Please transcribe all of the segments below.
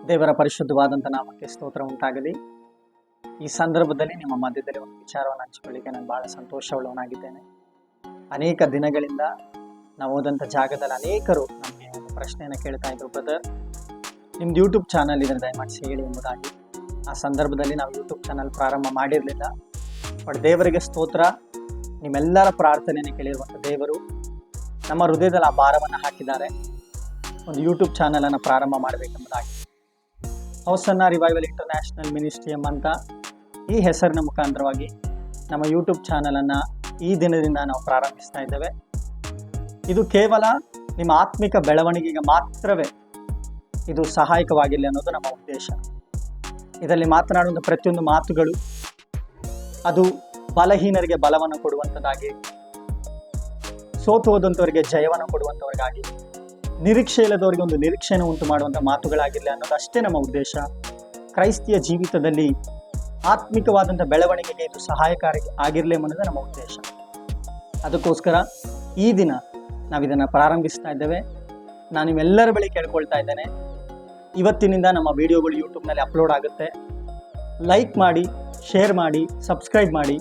ದೇವರ ಪರಿಶುದ್ಧವಾದಂಥ ನಾಮಕ್ಕೆ ಸ್ತೋತ್ರ ಉಂಟಾಗಲಿ. ಈ ಸಂದರ್ಭದಲ್ಲಿ ನಿಮ್ಮ ಮಧ್ಯದಲ್ಲಿ ಒಂದು ವಿಚಾರವನ್ನು ಹಂಚಿಕೊಳ್ಳಿಕ್ಕೆ ನಾನು ಬಹಳ ಸಂತೋಷವುಳ್ಳವನಾಗಿದ್ದೇನೆ. ಅನೇಕ ದಿನಗಳಿಂದ ನಾವು ಹೋದಂಥ ಜಾಗದಲ್ಲಿ ಅನೇಕರು ನಮಗೆ ಒಂದು ಪ್ರಶ್ನೆಯನ್ನು ಕೇಳ್ತಾ ಇದ್ರು, ಬ್ರದರ್ ನಿಮ್ದು ಯೂಟ್ಯೂಬ್ ಚಾನಲ್ ಇದ್ರೆ ದಯಮಾಡಿಸಿ ಹೇಳಿ ಎಂಬುದಾಗಿ. ಆ ಸಂದರ್ಭದಲ್ಲಿ ನಾವು ಯೂಟ್ಯೂಬ್ ಚಾನಲ್ ಪ್ರಾರಂಭ ಮಾಡಿರಲಿಲ್ಲ. ಬಟ್ ದೇವರಿಗೆ ಸ್ತೋತ್ರ, ನಿಮ್ಮೆಲ್ಲರ ಪ್ರಾರ್ಥನೆಯನ್ನು ಕೇಳಿರುವಂಥ ದೇವರು ನಮ್ಮ ಹೃದಯದಲ್ಲಿ ಆ ಭಾರವನ್ನು ಹಾಕಿದ್ದಾರೆ. ಒಂದು ಯೂಟ್ಯೂಬ್ ಚಾನಲನ್ನು ಪ್ರಾರಂಭ ಮಾಡಬೇಕೆಂಬುದಾಗಿ ಹೌಸನ್ನ ರಿವೈವಲ್ ಇಂಟರ್ನ್ಯಾಷನಲ್ ಮಿನಿಸ್ಟ್ರಿ ಎಂಬಂತ ಈ ಹೆಸರಿನ ಮುಖಾಂತರವಾಗಿ ನಮ್ಮ ಯೂಟ್ಯೂಬ್ ಚಾನಲನ್ನು ಈ ದಿನದಿಂದ ನಾವು ಪ್ರಾರಂಭಿಸ್ತಾ ಇದ್ದೇವೆ. ಇದು ಕೇವಲ ನಿಮ್ಮ ಆತ್ಮಿಕ ಬೆಳವಣಿಗೆಗೆ ಮಾತ್ರವೇ ಇದು ಸಹಾಯಕವಾಗಿರಲಿ ಅನ್ನೋದು ನಮ್ಮ ಉದ್ದೇಶ. ಇದರಲ್ಲಿ ಮಾತನಾಡುವಂಥ ಪ್ರತಿಯೊಂದು ಮಾತುಗಳು ಅದು ಬಲಹೀನರಿಗೆ ಬಲವನ್ನು ಕೊಡುವಂಥದ್ದಾಗಿ, ಸೋತು ಹೋದಂಥವರಿಗೆ ಜಯವನ್ನು ಕೊಡುವಂಥವ್ರಿಗಾಗಿ, ನಿರೀಕ್ಷೆ ಇಲ್ಲದವರಿಗೆ ಒಂದು ನಿರೀಕ್ಷೆಯನ್ನು ಉಂಟು ಮಾಡುವಂಥ ಮಾತುಗಳಾಗಿರಲಿ ಅನ್ನೋದು ಅಷ್ಟೇ ನಮ್ಮ ಉದ್ದೇಶ. ಕ್ರೈಸ್ತಿಯ ಜೀವಿತದಲ್ಲಿ ಆತ್ಮಿಕವಾದಂಥ ಬೆಳವಣಿಗೆಗೆ ಇದು ಸಹಾಯಕಾರಿ ಆಗಿರಲಿ ಅನ್ನೋದು ನಮ್ಮ ಉದ್ದೇಶ. ಅದಕ್ಕೋಸ್ಕರ ಈ ದಿನ ನಾವಿದನ್ನು ಪ್ರಾರಂಭಿಸ್ತಾ ಇದ್ದೇವೆ. ನಾನು ನಿಮ್ಮೆಲ್ಲರ ಬಳಿ ಕೇಳ್ಕೊಳ್ತಾ ಇದ್ದೇನೆ, ಇವತ್ತಿನಿಂದ ನಮ್ಮ ವಿಡಿಯೋಗಳು ಯೂಟ್ಯೂಬ್ನಲ್ಲಿ ಅಪ್ಲೋಡ್ ಆಗುತ್ತೆ. ಲೈಕ್ ಮಾಡಿ, ಶೇರ್ ಮಾಡಿ, ಸಬ್ಸ್ಕ್ರೈಬ್ ಮಾಡಿ.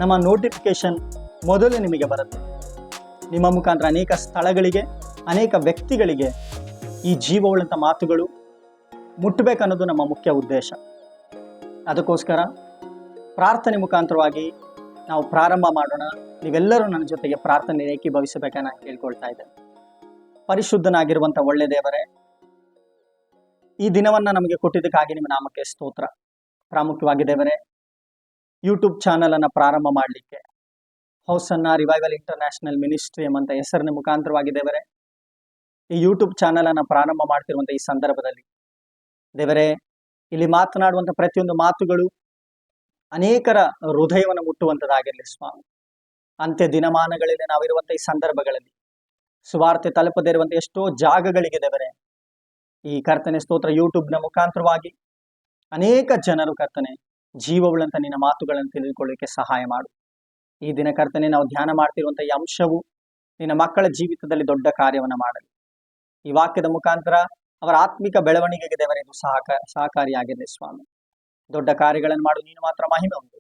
ನಮ್ಮ ನೋಟಿಫಿಕೇಷನ್ ಮೊದಲು ನಿಮಗೆ ಬರುತ್ತೆ. ನಿಮ್ಮ ಮುಖಾಂತರ ಅನೇಕ ಸ್ಥಳಗಳಿಗೆ, ಅನೇಕ ವ್ಯಕ್ತಿಗಳಿಗೆ ಈ ಜೀವವುಳ್ಳಂಥ ಮಾತುಗಳು ಮುಟ್ಟಬೇಕನ್ನೋದು ನಮ್ಮ ಮುಖ್ಯ ಉದ್ದೇಶ. ಅದಕ್ಕೋಸ್ಕರ ಪ್ರಾರ್ಥನೆ ಮುಖಾಂತರವಾಗಿ ನಾವು ಪ್ರಾರಂಭ ಮಾಡೋಣ. ನೀವೆಲ್ಲರೂ ನನ್ನ ಜೊತೆಗೆ ಪ್ರಾರ್ಥನೆ ಏಕೀಭವಿಸಬೇಕನ್ನ ನಾನು ಕೇಳ್ಕೊಳ್ತಾ ಇದ್ದೇನೆ. ಪರಿಶುದ್ಧನಾಗಿರುವಂಥ ಒಳ್ಳೆ ದೇವರೇ, ಈ ದಿನವನ್ನು ನಮಗೆ ಕೊಟ್ಟಿದ್ದಕ್ಕಾಗಿ ನಿಮ್ಮ ನಾಮಕ್ಕೆ ಸ್ತೋತ್ರ. ಪ್ರಾಮುಖ್ಯವಾಗಿ ದೇವರೇ, ಯೂಟ್ಯೂಬ್ ಚಾನಲನ್ನು ಪ್ರಾರಂಭ ಮಾಡಲಿಕ್ಕೆ ಹೌಸನ್ನ ರಿವೈವಲ್ ಇಂಟರ್ನ್ಯಾಷನಲ್ ಮಿನಿಸ್ಟ್ರಿ ಎಂಬಂಥ ಹೆಸರಿನ ಮುಖಾಂತರವಾಗಿ ದೇವರೇ, ಈ ಯೂಟ್ಯೂಬ್ ಚಾನಲನ್ನು ಪ್ರಾರಂಭ ಮಾಡ್ತಿರುವಂಥ ಈ ಸಂದರ್ಭದಲ್ಲಿ ದೇವರೇ, ಇಲ್ಲಿ ಮಾತನಾಡುವಂಥ ಪ್ರತಿಯೊಂದು ಮಾತುಗಳು ಅನೇಕರ ಹೃದಯವನ್ನು ಮುಟ್ಟುವಂಥದ್ದಾಗಿರಲಿ ಸ್ವಾಮಿ. ಅಂತ್ಯ ದಿನಮಾನಗಳಲ್ಲಿ ನಾವಿರುವಂಥ ಈ ಸಂದರ್ಭಗಳಲ್ಲಿ ಸುವಾರ್ತೆ ತಲುಪದೇ ಇರುವಂಥ ಎಷ್ಟೋ ಜಾಗಗಳಿಗೆ ದೇವರೇ, ಈ ಕರ್ತನೆ ಸ್ತೋತ್ರ ಯೂಟ್ಯೂಬ್ನ ಮುಖಾಂತರವಾಗಿ ಅನೇಕ ಜನರು ಕರ್ತನೆ ಜೀವವುಳ್ಳಂಥ ನಿನ್ನ ಮಾತುಗಳನ್ನು ತಿಳಿದುಕೊಳ್ಳಿಕ್ಕೆ ಸಹಾಯ ಮಾಡು. ಈ ದಿನ ಕರ್ತನೆ ನಾವು ಧ್ಯಾನ ಮಾಡ್ತಿರುವಂಥ ಈ ಅಂಶವು ನಿನ್ನ ಮಕ್ಕಳ ಜೀವಿತದಲ್ಲಿ ದೊಡ್ಡ ಕಾರ್ಯವನ್ನು ಮಾಡಲಿ. ಈ ವಾಕ್ಯದ ಮುಖಾಂತರ ಅವರ ಆತ್ಮಿಕ ಬೆಳವಣಿಗೆಗೆ ದೇವರೇ ಇದು ಸಹಕಾರಿಯಾಗಿದೆ ಸ್ವಾಮಿ. ದೊಡ್ಡ ಕಾರ್ಯಗಳನ್ನು ಮಾಡು, ನೀನು ಮಾತ್ರ ಮಹಿಮೆ ಉಂಟು.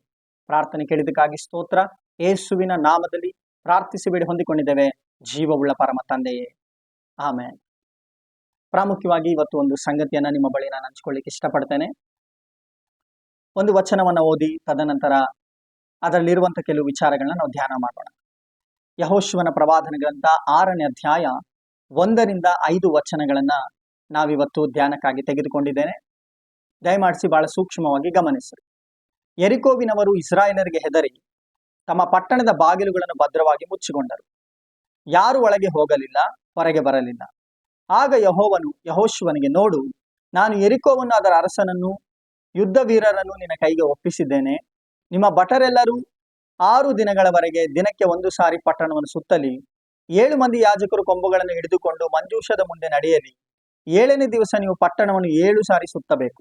ಪ್ರಾರ್ಥನೆ ಕೇಳಿದಕ್ಕಾಗಿ ಸ್ತೋತ್ರ. ಯೇಸುವಿನ ನಾಮದಲ್ಲಿ ಪ್ರಾರ್ಥಿಸಿ ಬೇಡಿ ಹೊಂದಿಕೊಂಡಿದ್ದೇವೆ, ಜೀವವುಳ್ಳ ಪರಮ ತಂದೆಯೇ, ಆಮೆನ್. ಪ್ರಾಮುಖ್ಯವಾಗಿ ಇವತ್ತು ಒಂದು ಸಂಗತಿಯನ್ನ ನಿಮ್ಮ ಬಳಿ ನಾನು ಹಂಚ್ಕೊಳ್ಳಿಕ್ಕೆ ಇಷ್ಟಪಡ್ತೇನೆ. ಒಂದು ವಚನವನ್ನು ಓದಿ ತದನಂತರ ಅದರಲ್ಲಿರುವಂಥ ಕೆಲವು ವಿಚಾರಗಳನ್ನ ನಾವು ಧ್ಯಾನ ಮಾಡೋಣ. ಯೆಹೋಶುವನ ಪ್ರವಾದನ ಗ್ರಂಥ 6ನೇ ಅಧ್ಯಾಯ 1ರಿಂದ 5 ವಚನಗಳನ್ನ ನಾವಿವತ್ತು ಧ್ಯಾನಕ್ಕಾಗಿ ತೆಗೆದುಕೊಂಡಿದ್ದೇನೆ. ದಯಮಾಡಿಸಿ ಬಹಳ ಸೂಕ್ಷ್ಮವಾಗಿ ಗಮನಿಸಿರಿ. ಯೆರಿಕೋವಿನವರು ಇಸ್ರಾಯೇಲರಿಗೆ ಹೆದರಿ ತಮ್ಮ ಪಟ್ಟಣದ ಬಾಗಿಲುಗಳನ್ನು ಭದ್ರವಾಗಿ ಮುಚ್ಚಿಕೊಂಡರು. ಯಾರು ಒಳಗೆ ಹೋಗಲಿಲ್ಲ, ಹೊರಗೆ ಬರಲಿಲ್ಲ. ಆಗ ಯೆಹೋವನು ಯೆಹೋಶುವನಿಗೆ, ನೋಡು, ನಾನು ಯೆರಿಕೋವನ್ನು, ಅದರ ಅರಸನನ್ನು, ಯುದ್ಧ ವೀರರನ್ನು ನಿನ್ನ ಕೈಗೆ ಒಪ್ಪಿಸಿದ್ದೇನೆ. ನಿಮ್ಮ ಭಟರೆಲ್ಲರೂ 6 ದಿನಗಳವರೆಗೆ ದಿನಕ್ಕೆ 1 ಸಾರಿ ಪಟ್ಟಣವನ್ನು ಸುತ್ತಲಿ. 7 ಮಂದಿ ಯಾಜಕರು ಕೊಂಬುಗಳನ್ನು ಹಿಡಿದುಕೊಂಡು ಮಂಜೂಷದ ಮುಂದೆ ನಡೆಯಲಿ. 7ನೇ ದಿವಸ ನೀವು ಪಟ್ಟಣವನ್ನು 7 ಸಾರಿ ಸುತ್ತಬೇಕು.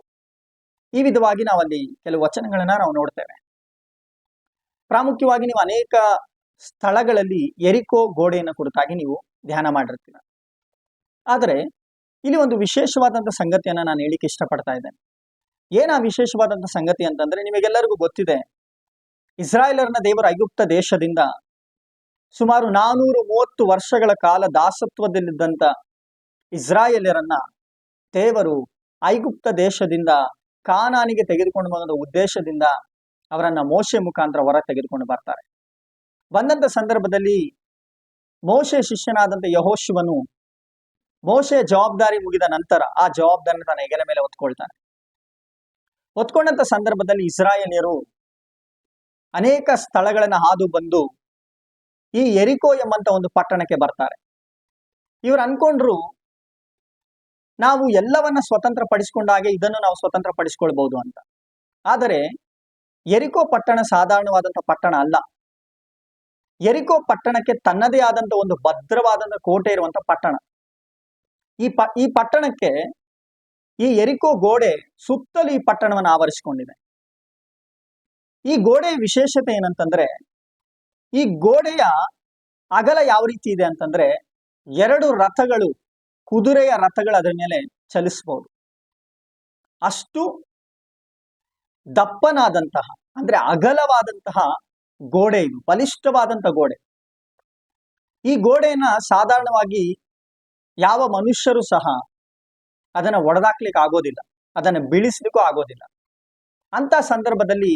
ಈ ವಿಧವಾಗಿ ನಾವಲ್ಲಿ ಕೆಲವು ವಚನಗಳನ್ನ ನಾವು ನೋಡ್ತೇವೆ. ಪ್ರಾಮುಖ್ಯವಾಗಿ ನೀವು ಅನೇಕ ಸ್ಥಳಗಳಲ್ಲಿ ಯೆರಿಕೋ ಗೋಡೆಯನ್ನು ಕುರಿತಾಗಿ ನೀವು ಧ್ಯಾನ ಮಾಡಿರ್ತೀರ. ಆದರೆ ಇಲ್ಲಿ ಒಂದು ವಿಶೇಷವಾದಂಥ ಸಂಗತಿಯನ್ನ ನಾನು ಹೇಳಿಕ್ಕೆ ಇಷ್ಟಪಡ್ತಾ ಇದ್ದೇನೆ. ಏನ ವಿಶೇಷವಾದಂಥ ಸಂಗತಿ ಅಂತಂದ್ರೆ, ನಿಮಗೆಲ್ಲರಿಗೂ ಗೊತ್ತಿದೆ, ಇಸ್ರಾಯೇಲರನ್ನ ದೇವರು ಐಗುಪ್ತ ದೇಶದಿಂದ ಸುಮಾರು 430 ವರ್ಷಗಳ ಕಾಲ ದಾಸತ್ವದಲ್ಲಿದ್ದಂಥ ಇಸ್ರಾಯೇಲರನ್ನ ದೇವರು ಐಗುಪ್ತ ದೇಶದಿಂದ ಕಾನಾನಿಗೆ ತೆಗೆದುಕೊಂಡು ಬಂದ ಉದ್ದೇಶದಿಂದ ಅವರನ್ನ ಮೋಶೆ ಮುಖಾಂತರ ಹೊರ ತೆಗೆದುಕೊಂಡು ಬರ್ತಾರೆ. ಬಂದಂಥ ಸಂದರ್ಭದಲ್ಲಿ ಮೋಶೆ ಶಿಷ್ಯನಾದಂಥ ಯೆಹೋಶುವನು ಮೋಶೆ ಜವಾಬ್ದಾರಿ ಮುಗಿದ ನಂತರ ಆ ಜವಾಬ್ದಾರಿನ ತನ್ನ ಹೆಗಲ ಮೇಲೆ ಹೊತ್ಕೊಂಡಂತ ಸಂದರ್ಭದಲ್ಲಿ ಇಸ್ರಾಯೇಲ್ಯರು ಅನೇಕ ಸ್ಥಳಗಳನ್ನ ಹಾದು ಬಂದು ಈ ಯೆರಿಕೋ ಎಂಬಂತ ಒಂದು ಪಟ್ಟಣಕ್ಕೆ ಬರ್ತಾರೆ. ಇವರು ಅನ್ಕೊಂಡ್ರು, ನಾವು ಎಲ್ಲವನ್ನ ಸ್ವತಂತ್ರ ಪಡಿಸಿಕೊಂಡಾಗೆ ಇದನ್ನು ನಾವು ಸ್ವತಂತ್ರ ಪಡಿಸ್ಕೊಳ್ಬಹುದು ಅಂತ. ಆದರೆ ಯೆರಿಕೋ ಪಟ್ಟಣ ಸಾಧಾರಣವಾದಂಥ ಪಟ್ಟಣ ಅಲ್ಲ. ಯೆರಿಕೋ ಪಟ್ಟಣಕ್ಕೆ ತನ್ನದೇ ಆದಂಥ ಒಂದು ಭದ್ರವಾದಂಥ ಕೋಟೆ ಇರುವಂತ ಪಟ್ಟಣ. ಈ ಪಟ್ಟಣಕ್ಕೆ ಈ ಯೆರಿಕೋ ಗೋಡೆ ಸುತ್ತಲೂ ಈ ಪಟ್ಟಣವನ್ನು ಆವರಿಸಿಕೊಂಡಿದೆ. ಈ ಗೋಡೆಯ ವಿಶೇಷತೆ ಏನಂತಂದ್ರೆ, ಈ ಗೋಡೆಯ ಅಗಲ ಯಾವ ರೀತಿ ಇದೆ ಅಂತಂದ್ರೆ, 2 ರಥಗಳು, ಕುದುರೆಯ ರಥಗಳು ಅದರ ಮೇಲೆ ಚಲಿಸಬಹುದು. ಅಷ್ಟು ದಪ್ಪನಾದಂತಹ ಅಂದ್ರೆ ಅಗಲವಾದಂತಹ ಗೋಡೆ, ಇದು ಬಲಿಷ್ಠವಾದಂತಹ ಗೋಡೆ. ಈ ಗೋಡೆಯನ್ನ ಸಾಧಾರಣವಾಗಿ ಯಾವ ಮನುಷ್ಯರು ಸಹ ಅದನ್ನ ಒಡೆದಾಕ್ಲಿಕ್ಕೆ ಆಗೋದಿಲ್ಲ, ಅದನ್ನ ಬೀಳಿಸ್ಲಿಕ್ಕೂ ಆಗೋದಿಲ್ಲ. ಅಂತ ಸಂದರ್ಭದಲ್ಲಿ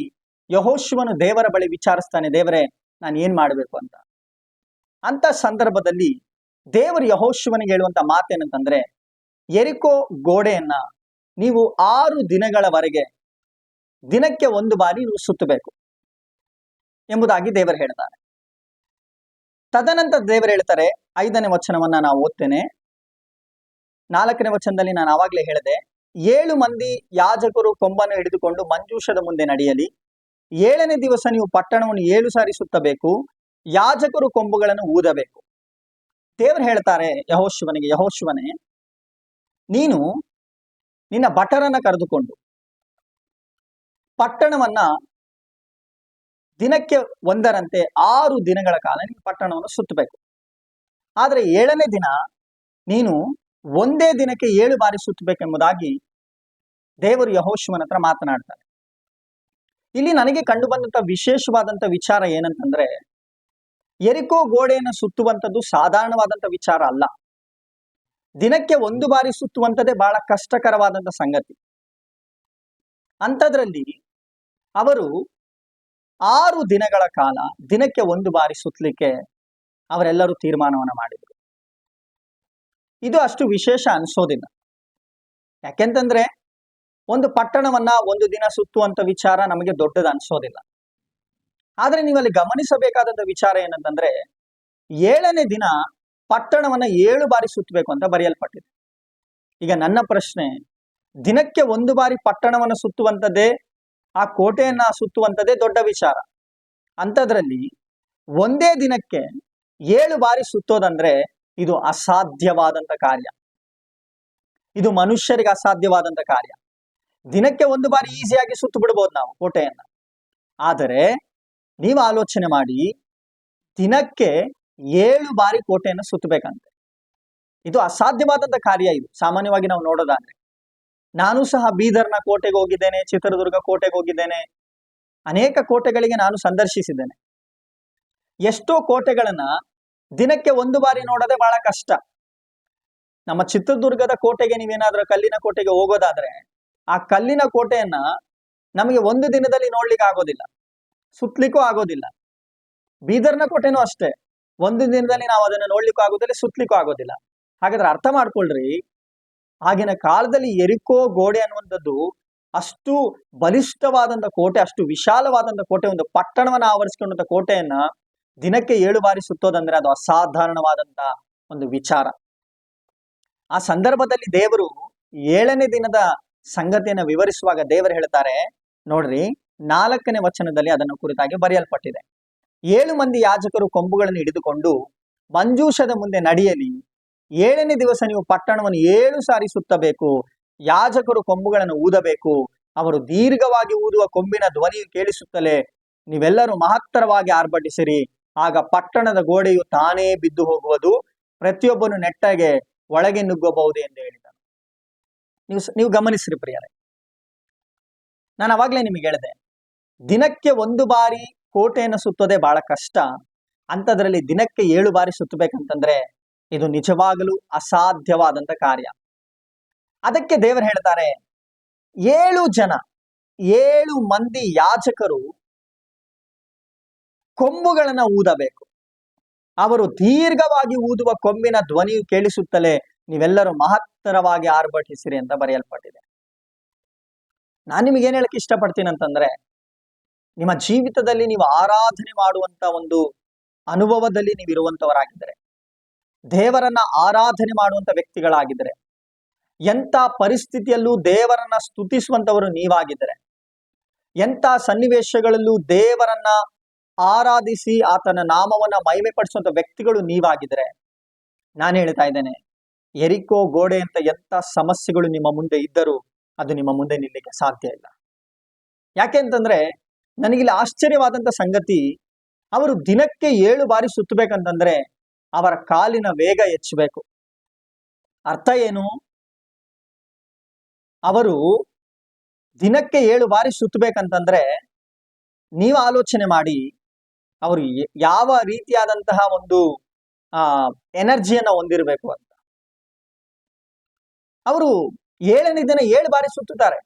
ಯೆಹೋಶುವನು ದೇವರ ಬಳಿ ವಿಚಾರಿಸ್ತಾನೆ, ದೇವರೇ ನಾನು ಏನ್ ಮಾಡ್ಬೇಕು ಅಂತ. ಅಂತ ಸಂದರ್ಭದಲ್ಲಿ ದೇವರು ಯೆಹೋಶುವನಿಗೆ ಹೇಳುವಂತ ಮಾತೇನಂತಂದ್ರೆ, ಯೆರಿಕೋ ಗೋಡೆಯನ್ನ ನೀವು 6 ದಿನಗಳವರೆಗೆ ದಿನಕ್ಕೆ 1 ಬಾರಿ ನೀವು ಸುತ್ತಬೇಕು ಎಂಬುದಾಗಿ ದೇವರು ಹೇಳ್ತಾರೆ. ತದನಂತರ ದೇವರು ಹೇಳ್ತಾರೆ, 5ನೇ ವಚನವನ್ನ ನಾವು ಓದ್ತೇನೆ. 4ನೇ ವಚನದಲ್ಲಿ ನಾನು ಆವಾಗಲೇ ಹೇಳಿದೆ, 7 ಮಂದಿ ಯಾಜಕರು ಕೊಂಬನ್ನು ಹಿಡಿದುಕೊಂಡು ಮಂಜೂಷದ ಮುಂದೆ ನಡೆಯಲಿ. 7ನೇ ದಿವಸ ನೀವು ಪಟ್ಟಣವನ್ನು 7 ಸಾರಿ ಸುತ್ತಬೇಕು. ಯಾಜಕರು ಕೊಂಬುಗಳನ್ನು ಊದಬೇಕು. ದೇವರು ಹೇಳ್ತಾರೆ ಯೆಹೋಶುವನಿಗೆ, ಯೆಹೋಶುವನೇ, ನೀನು ನಿನ್ನ ಭಟರನ್ನ ಕರೆದುಕೊಂಡು ಪಟ್ಟಣವನ್ನ ದಿನಕ್ಕೆ 1ರಂತೆ 6 ದಿನಗಳ ಕಾಲ ನೀನು ಪಟ್ಟಣವನ್ನು ಸುತ್ತಬೇಕು. ಆದ್ರೆ 7ನೇ ದಿನ ನೀನು ಒಂದೇ ದಿನಕ್ಕೆ 7 ಬಾರಿ ಸುತ್ತಬೇಕೆಂಬುದಾಗಿ ದೇವರು ಯೆಹೋಶುವನ ಹತ್ರ ಮಾತನಾಡ್ತಾರೆ. ಇಲ್ಲಿ ನನಗೆ ಕಂಡು ಬಂದಂತ ವಿಶೇಷವಾದಂತ ವಿಚಾರ ಏನಂತಂದ್ರೆ, ಯೆರಿಕೋ ಗೋಡೆಯನ್ನು ಸುತ್ತುವಂಥದ್ದು ಸಾಧಾರಣವಾದಂತ ವಿಚಾರ ಅಲ್ಲ. ದಿನಕ್ಕೆ 1 ಬಾರಿ ಸುತ್ತುವಂಥದ್ದೇ ಬಹಳ ಕಷ್ಟಕರವಾದಂತ ಸಂಗತಿ. ಅಂಥದ್ರಲ್ಲಿ ಅವರು 6 ದಿನಗಳ ಕಾಲ ದಿನಕ್ಕೆ 1 ಬಾರಿ ಸುತ್ತಲಿಕ್ಕೆ ಅವರೆಲ್ಲರೂ ತೀರ್ಮಾನವನ್ನ ಮಾಡಿದರು. ಇದು ಅಷ್ಟು ವಿಶೇಷ ಅನ್ಸೋದಿಲ್ಲ. ಯಾಕೆಂತಂದ್ರೆ ಒಂದು ಪಟ್ಟಣವನ್ನ 1 ದಿನ ಸುತ್ತುವಂತ ವಿಚಾರ ನಮಗೆ ದೊಡ್ಡದು ಅನ್ಸೋದಿಲ್ಲ. ಆದ್ರೆ ನೀವಲ್ಲಿ ಗಮನಿಸಬೇಕಾದಂತ ವಿಚಾರ ಏನಂತಂದ್ರೆ, 7ನೇ ದಿನ ಪಟ್ಟಣವನ್ನ 7 ಬಾರಿ ಸುತ್ತಬೇಕು ಅಂತ ಬರೆಯಲ್ಪಟ್ಟಿದೆ. ಈಗ ನನ್ನ ಪ್ರಶ್ನೆ, ದಿನಕ್ಕೆ 1 ಬಾರಿ ಪಟ್ಟಣವನ್ನು ಸುತ್ತುವಂಥದ್ದೇ, ಆ ಕೋಟೆಯನ್ನ ಸುತ್ತುವಂಥದ್ದೇ ದೊಡ್ಡ ವಿಚಾರ. ಅಂಥದ್ರಲ್ಲಿ ಒಂದೇ ದಿನಕ್ಕೆ 7 ಬಾರಿ ಸುತ್ತೋದಂದ್ರೆ ಇದು ಅಸಾಧ್ಯವಾದಂತ ಕಾರ್ಯ. ಇದು ಮನುಷ್ಯರಿಗೆ ಅಸಾಧ್ಯವಾದಂತ ಕಾರ್ಯ. ದಿನಕ್ಕೆ 1 ಬಾರಿ ಈಸಿಯಾಗಿ ಸುತ್ತು ಬಿಡ್ಬೋದು ನಾವು ಕೋಟೆಯನ್ನ. ಆದರೆ ನೀವು ಆಲೋಚನೆ ಮಾಡಿ, ದಿನಕ್ಕೆ 7 ಬಾರಿ ಕೋಟೆಯನ್ನು ಸುತ್ತಬೇಕಂತೆ. ಇದು ಅಸಾಧ್ಯವಾದಂತ ಕಾರ್ಯ. ಇದು ಸಾಮಾನ್ಯವಾಗಿ ನಾವು ನೋಡೋದಾದ್ರೆ, ನಾನು ಸಹ ಬೀದರ್ನ ಕೋಟೆಗೆ ಹೋಗಿದ್ದೇನೆ, ಚಿತ್ರದುರ್ಗ ಕೋಟೆಗೆ ಹೋಗಿದ್ದೇನೆ, ಅನೇಕ ಕೋಟೆಗಳಿಗೆ ನಾನು ಸಂದರ್ಶಿಸಿದ್ದೇನೆ. ಎಷ್ಟೋ ಕೋಟೆಗಳನ್ನ ದಿನಕ್ಕೆ 1 ಬಾರಿ ನೋಡೋದೇ ಬಹಳ ಕಷ್ಟ. ನಮ್ಮ ಚಿತ್ರದುರ್ಗದ ಕೋಟೆಗೆ ನೀವೇನಾದ್ರೂ ಕಲ್ಲಿನ ಕೋಟೆಗೆ ಹೋಗೋದಾದ್ರೆ, ಆ ಕಲ್ಲಿನ ಕೋಟೆಯನ್ನ ನಮಗೆ 1 ದಿನದಲ್ಲಿ ನೋಡ್ಲಿಕ್ಕೆ ಆಗೋದಿಲ್ಲ, ಸುತ್ತಲಿಕ್ಕೂ ಆಗೋದಿಲ್ಲ. ಬೀದರ್ನ ಕೋಟೆನೂ ಅಷ್ಟೇ, 1 ದಿನದಲ್ಲಿ ನಾವು ಅದನ್ನು ನೋಡ್ಲಿಕ್ಕೂ ಆಗೋದಿಲ್ಲ, ಸುತ್ತಲಿಕ್ಕೂ ಆಗೋದಿಲ್ಲ. ಹಾಗಾದ್ರೆ ಅರ್ಥ ಮಾಡ್ಕೊಳ್ರಿ, ಆಗಿನ ಕಾಲದಲ್ಲಿ ಯೆರಿಕೋ ಗೋಡೆ ಅನ್ನುವಂಥದ್ದು ಅಷ್ಟು ಬಲಿಷ್ಠವಾದಂತ ಕೋಟೆ, ಅಷ್ಟು ವಿಶಾಲವಾದಂತ ಕೋಟೆ, ಒಂದು ಪಟ್ಟಣವನ್ನ ಆವರಿಸಿಕೊಂಡಂತ ಕೋಟೆಯನ್ನ ದಿನಕ್ಕೆ 7 ಬಾರಿ ಸುತ್ತೋದಂದ್ರೆ ಅದು ಅಸಾಧಾರಣವಾದಂತ ಒಂದು ವಿಚಾರ. ಆ ಸಂದರ್ಭದಲ್ಲಿ ದೇವರು 7ನೇ ದಿನದ ಸಂಗತಿಯನ್ನ ವಿವರಿಸುವಾಗ ದೇವರು ಹೇಳ್ತಾರೆ ನೋಡ್ರಿ, 4ನೇ ವಚನದಲ್ಲಿ ಅದನ್ನು ಕುರಿತಾಗಿ ಬರೆಯಲ್ಪಟ್ಟಿದೆ. 7 ಮಂದಿ ಯಾಜಕರು ಕೊಂಬುಗಳನ್ನು ಹಿಡಿದುಕೊಂಡು ಮಂಜೂಷದ ಮುಂದೆ ನಡೆಯಲಿ. 7ನೇ ದಿವಸ ನೀವು ಪಟ್ಟಣವನ್ನು 7 ಸಾರಿ ಸುತ್ತಬೇಕು. ಯಾಜಕರು ಕೊಂಬುಗಳನ್ನು ಊದಬೇಕು. ಅವರು ದೀರ್ಘವಾಗಿ ಊದುವ ಕೊಂಬಿನ ಧ್ವನಿಯು ಕೇಳಿಸುತ್ತಲೇ ನೀವೆಲ್ಲರೂ ಮಹತ್ತರವಾಗಿ ಆರ್ಭಟಿಸಿರಿ. ಆಗ ಪಟ್ಟಣದ ಗೋಡೆಯು ತಾನೇ ಬಿದ್ದು ಹೋಗುವುದು, ಪ್ರತಿಯೊಬ್ಬನು ನೆಟ್ಟಗೆ ಒಳಗೆ ನುಗ್ಗಬಹುದು ಎಂದು ಹೇಳಿದನು. ನೀವು ಗಮನಿಸಿರಿ ಪ್ರಿಯರೇ, ನಾನು ಅವಾಗ್ಲೇ ನಿಮಗೆ ಹೇಳಿದೆ, ದಿನಕ್ಕೆ 1 ಬಾರಿ ಕೋಟೆಯನ್ನು ಸುತ್ತೋದೇ ಬಹಳ ಕಷ್ಟ. ಅಂಥದ್ರಲ್ಲಿ ದಿನಕ್ಕೆ 7 ಬಾರಿ ಸುತ್ತಬೇಕಂತಂದ್ರೆ ಇದು ನಿಜವಾಗಲೂ ಅಸಾಧ್ಯವಾದಂತ ಕಾರ್ಯ. ಅದಕ್ಕೆ ದೇವರು ಹೇಳ್ತಾರೆ, 7 ಮಂದಿ ಯಾಜಕರು ಕೊಂಬುಗಳನ್ನ ಊದಬೇಕು. ಅವರು ದೀರ್ಘವಾಗಿ ಊದುವ ಕೊಂಬಿನ ಧ್ವನಿಯು ಕೇಳಿಸುತ್ತಲೇ ನೀವೆಲ್ಲರೂ ಮಹತ್ತರವಾಗಿ ಆರ್ಭಟಿಸಿರಿ ಅಂತ ಬರೆಯಲ್ಪಟ್ಟಿದೆ. ನಾನು ನಿಮಗೆ ಏನ್ ಹೇಳಕ್ ಇಷ್ಟಪಡ್ತೀನಿ ಅಂತಂದ್ರೆ, ನಿಮ್ಮ ಜೀವಿತದಲ್ಲಿ ನೀವು ಆರಾಧನೆ ಮಾಡುವಂತ ಒಂದು ಅನುಭವದಲ್ಲಿ ನೀವು ಇರುವಂತವರಾಗಿದ್ದರೆ, ದೇವರನ್ನ ಆರಾಧನೆ ಮಾಡುವಂತ ವ್ಯಕ್ತಿಗಳಾಗಿದ್ದರೆ, ಎಂಥ ಪರಿಸ್ಥಿತಿಯಲ್ಲೂ ದೇವರನ್ನ ಸ್ತುತಿಸುವಂತವರು ನೀವಾಗಿದ್ದರೆ, ಎಂಥ ಸನ್ನಿವೇಶಗಳಲ್ಲೂ ದೇವರನ್ನ ಆರಾಧಿಸಿ ಆತನ ನಾಮವನ್ನ ಮಹಿಮೆ ಪಡಿಸುವಂತ ವ್ಯಕ್ತಿಗಳು ನೀವಾಗಿದ್ರೆ, ನಾನು ಹೇಳ್ತಾ ಇದ್ದೇನೆ, ಯೆರಿಕೋ ಗೋಡೆ ಅಂತ ಎಂಥ ಸಮಸ್ಯೆಗಳು ನಿಮ್ಮ ಮುಂದೆ ಇದ್ದರೂ ಅದು ನಿಮ್ಮ ಮುಂದೆ ನಿಲ್ಲಕ್ಕೆ ಸಾಧ್ಯ ಇಲ್ಲ. ಯಾಕೆ ಅಂತಂದ್ರೆ, ನನಗಿಲ್ಲಿ ಆಶ್ಚರ್ಯವಾದಂತ ಸಂಗತಿ, ಅವರು ದಿನಕ್ಕೆ 7 ಬಾರಿ ಸುತ್ತಬೇಕಂತಂದ್ರೆ ಅವರ ಕಾಲಿನ ವೇಗ ಹೆಚ್ಚಬೇಕು. ಅರ್ಥ ಏನು? ಅವರು ದಿನಕ್ಕೆ 7 ಬಾರಿ ಸುತ್ತಬೇಕಂತಂದ್ರೆ ನೀವು ಆಲೋಚನೆ ಮಾಡಿ ಅವರು ಯಾವ ರೀತಿಯಾದಂತಹ ಒಂದು ಎನರ್ಜಿಯನ್ನ ಹೊಂದಿರಬೇಕು ಅಂತ. ಅವರು 7ನೇ ದಿನ 7 ಬಾರಿ ಸುತ್ತುತ್ತಾರೆ.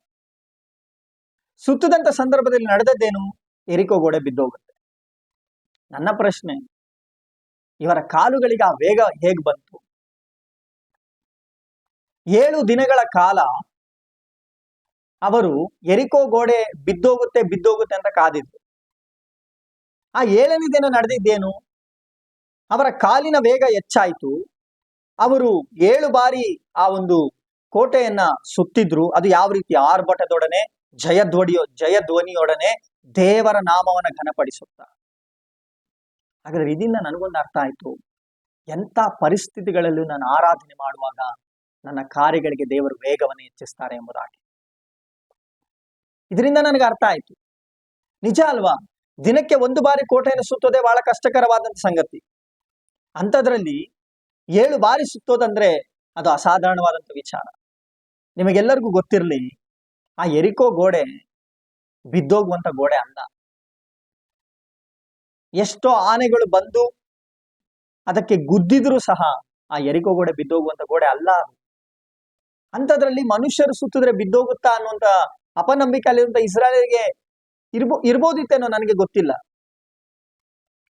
ಸುತ್ತದಂತ ಸಂದರ್ಭದಲ್ಲಿ ನಡೆದದ್ದೇನು? ಎರಿಕೋ ಗೋಡೆ ಬಿದ್ದೋಗುತ್ತೆ. ನನ್ನ ಪ್ರಶ್ನೆ, ಇವರ ಕಾಲುಗಳಿಗೆ ಆ ವೇಗ ಹೇಗ್ ಬಂತು? 7 ದಿನಗಳ ಕಾಲ ಅವರು ಎರಿಕೋ ಗೋಡೆ ಬಿದ್ದೋಗುತ್ತೆ ಅಂತ ಕಾದಿದ್ರು. ಆ 7ನೇ ದಿನ ನಡೆದಿದ್ದೇನು? ಅವರ ಕಾಲಿನ ವೇಗ ಹೆಚ್ಚಾಯಿತು. ಅವರು 7 ಬಾರಿ ಆ ಒಂದು ಕೋಟೆಯನ್ನ ಸುತ್ತಿದ್ರು. ಅದು ಯಾವ ರೀತಿ? ಆರ್ಭಟದೊಡನೆ, ಜಯಧ್ವನಿಯೊಡನೆ ದೇವರ ನಾಮವನ್ನ ಘನಪಡಿಸುತ್ತ. ಹಾಗಾದ್ರೆ ಇದರಿಂದ ನನಗೊಂದು ಅರ್ಥ ಆಯ್ತು, ಎಂತ ಪರಿಸ್ಥಿತಿಗಳಲ್ಲೂ ನಾನು ಆರಾಧನೆ ಮಾಡುವಾಗ ನನ್ನ ಕಾರ್ಯಗಳಿಗೆ ದೇವರು ವೇಗವನ್ನು ಹೆಚ್ಚಿಸ್ತಾರೆ ಎಂಬುದಾಗಿ. ಇದರಿಂದ ನನಗೆ ಅರ್ಥ ಆಯ್ತು. ನಿಜ ಅಲ್ವಾ? ದಿನಕ್ಕೆ 1 ಬಾರಿ ಕೋಟೆಯನ್ನು ಸುತ್ತೋದೇ ಬಹಳ ಕಷ್ಟಕರವಾದಂತ ಸಂಗತಿ. ಅಂಥದ್ರಲ್ಲಿ 7 ಬಾರಿ ಸುತ್ತೋದಂದ್ರೆ ಅದು ಅಸಾಧಾರಣವಾದಂತ ವಿಚಾರ. ನಿಮಗೆಲ್ಲರಿಗೂ ಗೊತ್ತಿರಲಿ, ಆ ಎರಿಕೋ ಗೋಡೆ ಬಿದ್ದೋಗುವಂತ ಗೋಡೆ ಅಲ್ಲ. ಎಷ್ಟೋ ಆನೆಗಳು ಬಂದು ಅದಕ್ಕೆ ಗುದ್ದಿದ್ರು ಸಹ ಆ ಎರಿಕೋ ಗೋಡೆ ಬಿದ್ದೋಗುವಂತ ಗೋಡೆ ಅಲ್ಲ ಅದು. ಅಂಥದ್ರಲ್ಲಿ ಮನುಷ್ಯರು ಸುತ್ತಿದ್ರೆ ಬಿದ್ದೋಗುತ್ತಾ ಅನ್ನುವಂತ ಅಪನಂಬಿಕೆ ಅಲ್ಲಿರುವಂತ ಇಸ್ರಾಯೇಲಿಗೆ ಇರ್ಬೋದಿತ್ತೇನೋ, ನನಗೆ ಗೊತ್ತಿಲ್ಲ.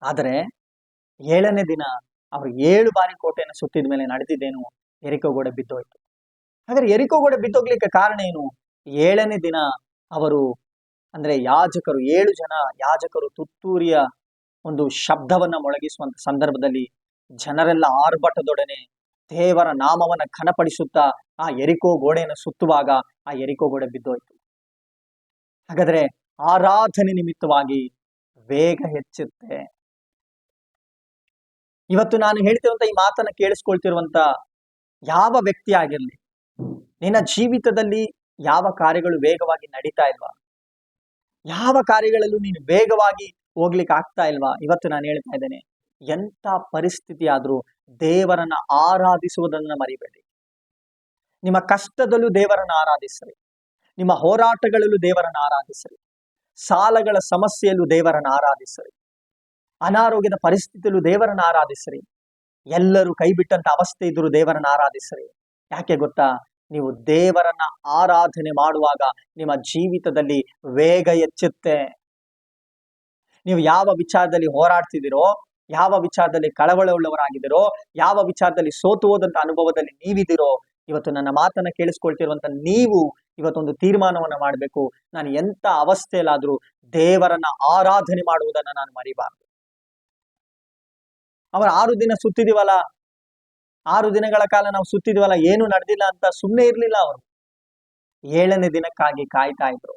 ಆದರೆ 7ನೇ ದಿನ ಅವರು 7 ಬಾರಿ ಕೋಟೆಯನ್ನು ಸುತ್ತಿದ ಮೇಲೆ ನಡೆದಿದ್ದೇನು? ಎರಿಕೋ ಗೋಡೆ ಬಿದ್ದೋಯ್ತು. ಹಾಗಾದ್ರೆ ಎರಿಕೋ ಗೋಡೆ ಬಿದ್ದೋಗ್ಲಿಕ್ಕೆ ಕಾರಣ ಏನು? 7ನೇ ದಿನ ಅವರು ಅಂದ್ರೆ ಯಾಜಕರು, 7 ಜನ ಯಾಜಕರು ತುತ್ತೂರಿಯ ಒಂದು ಶಬ್ದವನ್ನ ಮೊಳಗಿಸುವಂತ ಸಂದರ್ಭದಲ್ಲಿ ಜನರೆಲ್ಲ ಆರ್ಭಟದೊಡನೆ ದೇವರ ನಾಮವನ್ನ ಘನಪಡಿಸುತ್ತಾ ಆ ಎರಿಕೋ ಗೋಡೆಯನ್ನು ಸುತ್ತುವಾಗ ಆ ಎರಿಕೋ ಗೋಡೆ ಬಿದ್ದೋಯ್ತು. ಹಾಗಾದ್ರೆ ಆರಾಧನೆ ನಿಮಿತ್ತವಾಗಿ ವೇಗ ಹೆಚ್ಚುತ್ತೆ. ಇವತ್ತು ನಾನು ಹೇಳ್ತಿರುವಂತ ಈ ಮಾತನ್ನ ಕೇಳಿಸ್ಕೊಳ್ತಿರುವಂತ ಯಾವ ವ್ಯಕ್ತಿ ಆಗಿರ್ಲಿ, ನಿನ್ನ ಜೀವಿತದಲ್ಲಿ ಯಾವ ಕಾರ್ಯಗಳು ವೇಗವಾಗಿ ನಡೀತಾ ಇಲ್ವಾ? ಯಾವ ಕಾರ್ಯಗಳಲ್ಲೂ ನೀನು ವೇಗವಾಗಿ ಹೋಗ್ಲಿಕ್ಕೆ ಆಗ್ತಾ ಇಲ್ವಾ? ಇವತ್ತು ನಾನು ಹೇಳ್ತಾ ಇದ್ದೇನೆ, ಎಂತ ಪರಿಸ್ಥಿತಿ ಆದ್ರೂ ದೇವರನ್ನ ಆರಾಧಿಸುವುದನ್ನ ಮರಿಬೇಡಿ. ನಿಮ್ಮ ಕಷ್ಟದಲ್ಲೂ ದೇವರನ್ನ ಆರಾಧಿಸ್ರಿ, ನಿಮ್ಮ ಹೋರಾಟಗಳಲ್ಲೂ ದೇವರನ್ನ ಆರಾಧಿಸ್ರಿ, ಸಾಲಗಳ ಸಮಸ್ಯೆಯಲ್ಲೂ ದೇವರನ್ನ ಆರಾಧಿಸ್ರಿ, ಅನಾರೋಗ್ಯದ ಪರಿಸ್ಥಿತಿಯಲ್ಲೂ ದೇವರನ್ನ ಆರಾಧಿಸ್ರಿ, ಎಲ್ಲರೂ ಕೈ ಬಿಟ್ಟಂತ ಅವಸ್ಥೆ ಇದ್ರೂ ದೇವರನ್ನ ಆರಾಧಿಸ್ರಿ. ಯಾಕೆ ಗೊತ್ತಾ? ನೀವು ದೇವರನ್ನ ಆರಾಧನೆ ಮಾಡುವಾಗ ನಿಮ್ಮ ಜೀವಿತದಲ್ಲಿ ವೇಗ ಹೆಚ್ಚುತ್ತೆ. ನೀವು ಯಾವ ವಿಚಾರದಲ್ಲಿ ಹೋರಾಡ್ತಿದ್ದೀರೋ, ಯಾವ ವಿಚಾರದಲ್ಲಿ ಕಳವಳ ಉಳ್ಳವರಾಗಿದ್ದೀರೋ, ಯಾವ ವಿಚಾರದಲ್ಲಿ ಸೋತು ಹೋದಂತ ಅನುಭವದಲ್ಲಿ ನೀವಿದ್ದೀರೋ, ಇವತ್ತು ನನ್ನ ಮಾತನ್ನ ಕೇಳಿಸ್ಕೊಳ್ತಿರುವಂತ ನೀವು ಇವತ್ತೊಂದು ತೀರ್ಮಾನವನ್ನ ಮಾಡಬೇಕು. ನಾನು ಎಂತ ಅವಸ್ಥೆಯಲ್ಲಾದ್ರೂ ದೇವರನ್ನ ಆರಾಧನೆ ಮಾಡುವುದನ್ನ ನಾನು ಮರಿಬಾರ್ದು. ಅವರ 6 ದಿನ ಸುತ್ತಿದೀವಲ್ಲ, 6 ದಿನಗಳ ಕಾಲ ನಾವು ಸುತ್ತಿದ್ವಲ್ಲ, ಏನು ನಡೆದಿಲ್ಲ ಅಂತ ಸುಮ್ಮನೆ ಇರ್ಲಿಲ್ಲ. ಅವರು 7ನೇ ದಿನಕ್ಕಾಗಿ ಕಾಯ್ತಾ ಇದ್ರು.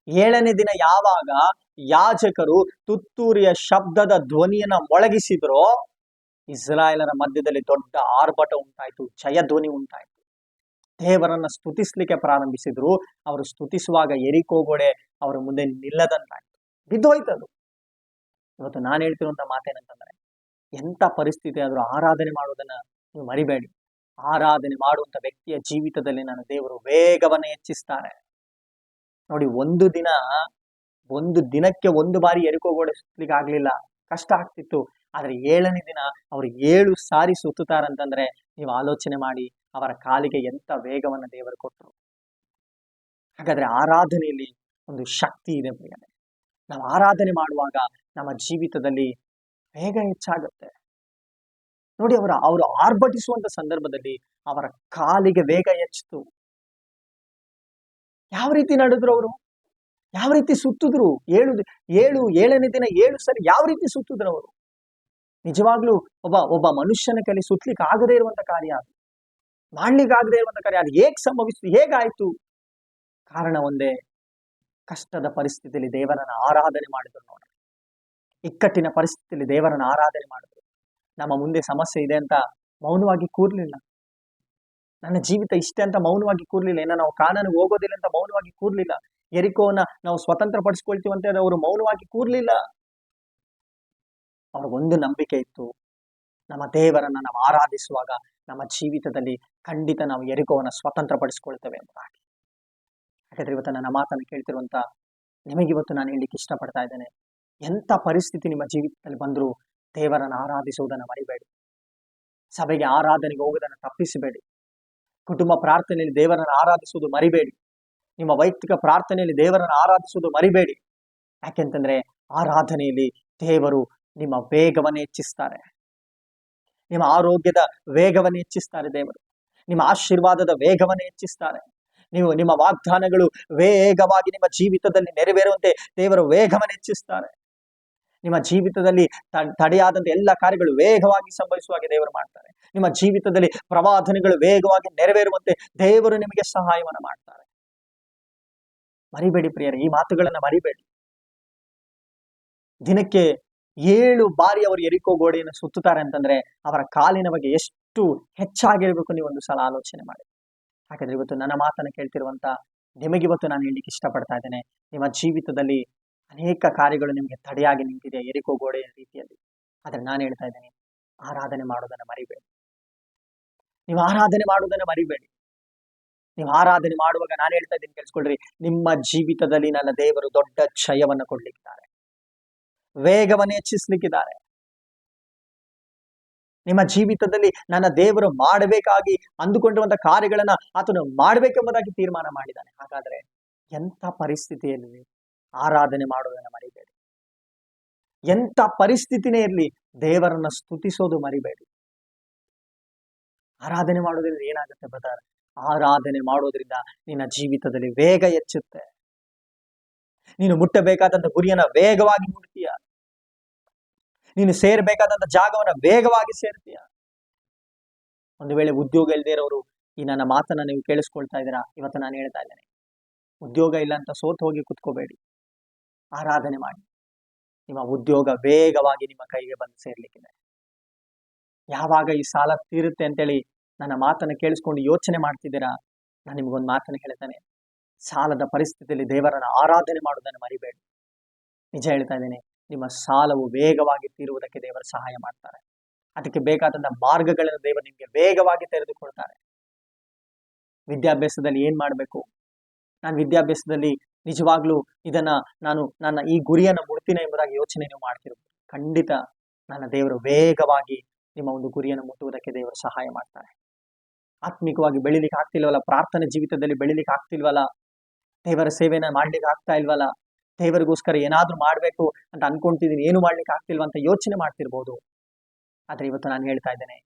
7ನೇ ದಿನ ಯಾವಾಗ ಯಾಜಕರು ತುತ್ತೂರಿಯ ಶಬ್ದದ ಧ್ವನಿಯನ್ನ ಮೊಳಗಿಸಿದ್ರೋ, ಇಸ್ರಾಯೇಲರ ಮಧ್ಯದಲ್ಲಿ ದೊಡ್ಡ ಆರ್ಭಟ ಉಂಟಾಯ್ತು, ಜಯಧ್ವನಿ ಉಂಟಾಯ್ತು. ದೇವರನ್ನ ಸ್ತುತಿಸ್ಲಿಕ್ಕೆ ಪ್ರಾರಂಭಿಸಿದ್ರು. ಅವರು ಸ್ತುತಿಸುವಾಗ ಎರಿಕೋ ಗೋಡೆ ಅವರ ಮುಂದೆ ನಿಲ್ಲದಂತಾಯ್ತು, ಬಿದ್ದೋಯ್ತದು. ಇವತ್ತು ನಾನು ಹೇಳ್ತಿರುವಂತ ಮಾತೇನಂತಂದ್ರೆ, ಎಂತ ಪರಿಸ್ಥಿತಿ ಆದ್ರೂ ಆರಾಧನೆ ಮಾಡುವುದನ್ನ ನೀವು ಮರಿಬೇಡಿ. ಆರಾಧನೆ ಮಾಡುವಂತ ವ್ಯಕ್ತಿಯ ಜೀವಿತದಲ್ಲಿ ನಾನು ದೇವರು ವೇಗವನ್ನ ಹೆಚ್ಚಿಸ್ತಾನೆ. ನೋಡಿ, ಒಂದು ದಿನಕ್ಕೆ 1 ಬಾರಿ ಎರಿಕೋ ಗೋಡೆ ಸುತ್ತಲಿಕ್ಕೆ ಆಗ್ಲಿಲ್ಲ, ಕಷ್ಟ ಆಗ್ತಿತ್ತು. ಆದ್ರೆ 7ನೇ ದಿನ ಅವರು 7 ಸಾರಿ ಸುತ್ತುತ್ತಾರಂತಂದ್ರೆ ನೀವು ಆಲೋಚನೆ ಮಾಡಿ ಅವರ ಕಾಲಿಗೆ ಎಂತ ವೇಗವನ್ನ ದೇವರು ಕೊಟ್ಟರು. ಹಾಗಾದ್ರೆ ಆರಾಧನೆಯಲ್ಲಿ ಒಂದು ಶಕ್ತಿ ಇದೆ ಪ್ರಿಯರೇ. ನಾವು ಆರಾಧನೆ ಮಾಡುವಾಗ ನಮ್ಮ ಜೀವಿತದಲ್ಲಿ ವೇಗ ಹೆಚ್ಚಾಗುತ್ತೆ. ನೋಡಿ, ಅವರು ಆರ್ಭಟಿಸುವಂತ ಸಂದರ್ಭದಲ್ಲಿ ಅವರ ಕಾಲಿಗೆ ವೇಗ ಹೆಚ್ಚಿತು. ಯಾವ ರೀತಿ ನಡೆದ್ರು ಅವರು? ಯಾವ ರೀತಿ ಸುತ್ತಿದ್ರು? 7ನೇ ದಿನ 7 ಸರಿ ಯಾವ ರೀತಿ ಸುತ್ತಿದ್ರು ಅವರು? ನಿಜವಾಗ್ಲೂ ಒಬ್ಬ ಮನುಷ್ಯನ ಕೈಲಿ ಸುತ್ತಲಿಕ್ಕೆ ಆಗದೇ ಇರುವಂತ ಕಾರ್ಯ, ಅದು ಮಾಡ್ಲಿಕ್ಕೆ ಆಗದೆ ಇರುವಂತ ಕಾರ್ಯ. ಅದು ಹೇಗ್ ಸಂಭವಿಸ್ತು? ಹೇಗಾಯ್ತು? ಕಾರಣ ಒಂದೇ, ಕಷ್ಟದ ಪರಿಸ್ಥಿತಿಯಲ್ಲಿ ದೇವರನ್ನ ಆರಾಧನೆ ಮಾಡಿದ್ರು. ನೋಡಿ, ಇಕ್ಕಟ್ಟಿನ ಪರಿಸ್ಥಿತಿಯಲ್ಲಿ ದೇವರನ್ನ ಆರಾಧನೆ ಮಾಡಿದ್ರು. ನಮ್ಮ ಮುಂದೆ ಸಮಸ್ಯೆ ಇದೆ ಅಂತ ಮೌನವಾಗಿ ಕೂರ್ಲಿಲ್ಲ. ನನ್ನ ಜೀವಿತ ಇಷ್ಟೇ ಅಂತ ಮೌನವಾಗಿ ಕೂರ್ಲಿಲ್ಲ. ಇನ್ನ ನಾವು ಕಾನಾನಿಗೆ ಹೋಗೋದಿಲ್ಲ ಅಂತ ಮೌನವಾಗಿ ಕೂರ್ಲಿಲ್ಲ. ಎರಿಕೋನ ನಾವು ಸ್ವತಂತ್ರ ಪಡಿಸ್ಕೊಳ್ತೀವಂತ ಅವರು ಮೌನವಾಗಿ ಕೂರ್ಲಿಲ್ಲ. ಅವ್ರಿಗೊಂದು ನಂಬಿಕೆ ಇತ್ತು, ನಮ್ಮ ದೇವರನ್ನ ನಾವು ಆರಾಧಿಸುವಾಗ ನಮ್ಮ ಜೀವಿತದಲ್ಲಿ ಖಂಡಿತ ನಾವು ಎರಿಕೋವನ್ನ ಸ್ವತಂತ್ರ ಪಡಿಸ್ಕೊಳ್ತೇವೆ ಎಂಬುದಾಗಿ. ಯಾಕಂದ್ರೆ ಇವತ್ತು ನನ್ನ ಮಾತನ್ನು ಕೇಳ್ತಿರುವಂತ ನಿಮಗಿವತ್ತು ನಾನು ಹೇಳಲಿಕ್ಕೆ ಇಷ್ಟಪಡ್ತಾ ಇದ್ದೇನೆ, ಎಂಥ ಪರಿಸ್ಥಿತಿ ನಿಮ್ಮ ಜೀವಿತದಲ್ಲಿ ಬಂದರೂ ದೇವರನ್ನು ಆರಾಧಿಸುವುದನ್ನು ಮರಿಬೇಡಿ. ಸಭೆಗೆ ಆರಾಧನೆಗೆ ಹೋಗುವುದನ್ನು ತಪ್ಪಿಸಬೇಡಿ. ಕುಟುಂಬ ಪ್ರಾರ್ಥನೆಯಲ್ಲಿ ದೇವರನ್ನು ಆರಾಧಿಸುವುದು ಮರಿಬೇಡಿ. ನಿಮ್ಮ ವೈಯಕ್ತಿಕ ಪ್ರಾರ್ಥನೆಯಲ್ಲಿ ದೇವರನ್ನು ಆರಾಧಿಸುವುದು ಮರಿಬೇಡಿ. ಯಾಕೆಂತಂದ್ರೆ ಆರಾಧನೆಯಲ್ಲಿ ದೇವರು ನಿಮ್ಮ ವೇಗವನ್ನು ಹೆಚ್ಚಿಸ್ತಾರೆ, ನಿಮ್ಮ ಆರೋಗ್ಯದ ವೇಗವನ್ನು ಹೆಚ್ಚಿಸ್ತಾರೆ ದೇವರು, ನಿಮ್ಮ ಆಶೀರ್ವಾದದ ವೇಗವನ್ನು ಹೆಚ್ಚಿಸ್ತಾರೆ. ನಿಮ್ಮ ವಾಗ್ದಾನಗಳು ವೇಗವಾಗಿ ನಿಮ್ಮ ಜೀವಿತದಲ್ಲಿ ನೆರವೇರುವಂತೆ ದೇವರು ವೇಗವನ್ನು ಹೆಚ್ಚಿಸ್ತಾರೆ. ನಿಮ್ಮ ಜೀವಿತದಲ್ಲಿ ತಡೆಯಾದಂತ ಎಲ್ಲ ಕಾರ್ಯಗಳು ವೇಗವಾಗಿ ಸಂಭವಿಸುವಾಗೆ ದೇವರು ಮಾಡ್ತಾರೆ. ನಿಮ್ಮ ಜೀವಿತದಲ್ಲಿ ಪ್ರವಾದನೆಗಳು ವೇಗವಾಗಿ ನೆರವೇರುವಂತೆ ದೇವರು ನಿಮಗೆ ಸಹಾಯವನ್ನು ಮಾಡ್ತಾರೆ. ಮರಿಬೇಡಿ ಪ್ರಿಯರೇ, ಈ ಮಾತುಗಳನ್ನ ಮರಿಬೇಡಿ. ದಿನಕ್ಕೆ 7 ಬಾರಿ ಅವರು ಎರಿಕೋ ಗೋಡೆಯನ್ನು ಸುತ್ತುತ್ತಾರೆ ಅಂತಂದ್ರೆ ಅವರ ಕಾಲಿನ ಬಗ್ಗೆ ಎಷ್ಟು ಹೆಚ್ಚಾಗಿರ್ಬೇಕು ನೀವು ಒಂದು ಸಲ ಆಲೋಚನೆ ಮಾಡಿ. ಹಾಗಾದ್ರೆ ಇವತ್ತು ನನ್ನ ಮಾತನ್ನು ಕೇಳ್ತಿರುವಂತ ನಿಮಗಿವತ್ತು ನಾನು ಹೇಳಲಿಕ್ಕೆ ಇಷ್ಟಪಡ್ತಾ ಇದ್ದೇನೆ, ನಿಮ್ಮ ಜೀವಿತದಲ್ಲಿ ಅನೇಕ ಕಾರ್ಯಗಳು ನಿಮಗೆ ತಡೆಯಾಗಿ ನಿಂತಿದೆ ಎರಿಕೋ ಗೋಡೆಯ ರೀತಿಯಲ್ಲಿ. ಆದ್ರೆ ನಾನು ಹೇಳ್ತಾ ಇದ್ದೇನೆ, ಆರಾಧನೆ ಮಾಡೋದನ್ನ ಮರಿಬೇಡಿ. ನೀವು ಆರಾಧನೆ ಮಾಡುವುದನ್ನು ಮರಿಬೇಡಿ. ನೀವು ಆರಾಧನೆ ಮಾಡುವಾಗ ನಾನು ಹೇಳ್ತಾ ಇದ್ದೀನಿ ಕೇಳಿಸ್ಕೊಳ್ರಿ, ನಿಮ್ಮ ಜೀವಿತದಲ್ಲಿ ನನ್ನ ದೇವರು ದೊಡ್ಡ ಜಯವನ್ನು ಕೊಡ್ಲಿಕ್ಕಿದ್ದಾರೆ, ವೇಗವನ್ನು ಹೆಚ್ಚಿಸ್ಲಿಕ್ಕಿದ್ದಾರೆ. ನಿಮ್ಮ ಜೀವಿತದಲ್ಲಿ ನನ್ನ ದೇವರು ಮಾಡಬೇಕಾಗಿ ಅಂದುಕೊಂಡಿರುವಂತ ಕಾರ್ಯಗಳನ್ನ ಆತನು ಮಾಡಬೇಕೆಂಬುದಾಗಿ ತೀರ್ಮಾನ ಮಾಡಿದ್ದಾನೆ. ಹಾಗಾದ್ರೆ ಎಂಥ ಪರಿಸ್ಥಿತಿಯಲ್ಲಿ ಆರಾಧನೆ ಮಾಡೋದನ್ನ ಮರಿಬೇಡಿ. ಎಂಥ ಪರಿಸ್ಥಿತಿನೇ ಇರಲಿ ದೇವರನ್ನ ಸ್ತುತಿಸೋದು ಮರಿಬೇಡಿ. ಆರಾಧನೆ ಮಾಡೋದ್ರಿಂದ ಏನಾಗುತ್ತೆ ಬ್ರದರ್? ಆರಾಧನೆ ಮಾಡೋದ್ರಿಂದ ನಿನ್ನ ಜೀವಿತದಲ್ಲಿ ವೇಗ ಹೆಚ್ಚುತ್ತೆ. ನೀನು ಮುಟ್ಟಬೇಕಾದಂತ ಗುರಿಯನ್ನ ವೇಗವಾಗಿ ಮುಟ್ತೀಯ. ನೀನು ಸೇರ್ಬೇಕಾದಂತ ಜಾಗವನ್ನ ವೇಗವಾಗಿ ಸೇರ್ತೀಯ. ಒಂದು ವೇಳೆ ಉದ್ಯೋಗ ಇಲ್ಲದೆ ಇರೋರು ಈ ನನ್ನ ಮಾತನ್ನ ನೀವು ಕೇಳಿಸ್ಕೊಳ್ತಾ ಇದ್ದೀರಾ, ಇವತ್ತು ನಾನು ಹೇಳ್ತಾ ಇದ್ದೇನೆ, ಉದ್ಯೋಗ ಇಲ್ಲ ಅಂತ ಸೋತು ಹೋಗಿ ಕುತ್ಕೋಬೇಡಿ, ಆರಾಧನೆ ಮಾಡಿ. ನಿಮ್ಮ ಉದ್ಯೋಗ ವೇಗವಾಗಿ ನಿಮ್ಮ ಕೈಗೆ ಬಂದು ಸೇರ್ಲಿಕ್ಕಿದೆ. ಯಾವಾಗ ಈ ಸಾಲ ತೀರುತ್ತೆ ಅಂತೇಳಿ ನನ್ನ ಮಾತನ್ನು ಕೇಳಿಸ್ಕೊಂಡು ಯೋಚನೆ ಮಾಡ್ತಿದ್ದೀರಾ, ನಾನು ನಿಮ್ಗೊಂದು ಮಾತನ್ನು ಹೇಳ್ತೇನೆ, ಸಾಲದ ಪರಿಸ್ಥಿತಿಯಲ್ಲಿ ದೇವರನ್ನ ಆರಾಧನೆ ಮಾಡುವುದನ್ನು ಮರಿಬೇಡಿ. ನಿಜ ಹೇಳ್ತಾ ಇದ್ದೇನೆ, ನಿಮ್ಮ ಸಾಲವು ವೇಗವಾಗಿ ತೀರುವುದಕ್ಕೆ ದೇವರು ಸಹಾಯ ಮಾಡ್ತಾರೆ. ಅದಕ್ಕೆ ಬೇಕಾದಂತ ಮಾರ್ಗಗಳನ್ನು ದೇವರು ನಿಮಗೆ ವೇಗವಾಗಿ ತೆರೆದುಕೊಳ್ತಾರೆ. ವಿದ್ಯಾಭ್ಯಾಸದಲ್ಲಿ ಏನ್ ಮಾಡಬೇಕು, ನಾನು ವಿದ್ಯಾಭ್ಯಾಸದಲ್ಲಿ ನಿಜವಾಗ್ಲೂ ನನ್ನ ಈ ಗುರಿಯನ್ನು ಮುಟ್ತೀನಿ ಎಂಬುದಾಗಿ ಯೋಚನೆ ನೀವು ಮಾಡ್ತಿರ್ಬೋದು. ಖಂಡಿತ ನನ್ನ ದೇವರು ವೇಗವಾಗಿ ನಿಮ್ಮ ಒಂದು ಗುರಿಯನ್ನು ಮುಟ್ಟುವುದಕ್ಕೆ ದೇವರು ಸಹಾಯ ಮಾಡ್ತಾರೆ. ಆತ್ಮಿಕವಾಗಿ ಬೆಳಿಲಿಕ್ಕೆ ಆಗ್ತಿಲ್ವಲ್ಲ, ಪ್ರಾರ್ಥನೆ ಜೀವಿತದಲ್ಲಿ ಬೆಳಿಲಿಕ್ಕೆ ಆಗ್ತಿಲ್ವಲ್ಲ, ದೇವರ ಸೇವೆನ ಮಾಡ್ಲಿಕ್ಕೆ ಆಗ್ತಾ ಇಲ್ವಲ್ಲ, ದೇವರಿಗೋಸ್ಕರ ಏನಾದ್ರೂ ಮಾಡ್ಬೇಕು ಅಂತ ಅನ್ಕೊಂತಿದ್ದೀನಿ, ಏನು ಮಾಡ್ಲಿಕ್ಕೆ ಆಗ್ತಿಲ್ವ ಅಂತ ಯೋಚನೆ ಮಾಡ್ತಿರ್ಬೋದು. ಆದ್ರೆ ಇವತ್ತು ನಾನು ಹೇಳ್ತಾ ಇದ್ದೇನೆ,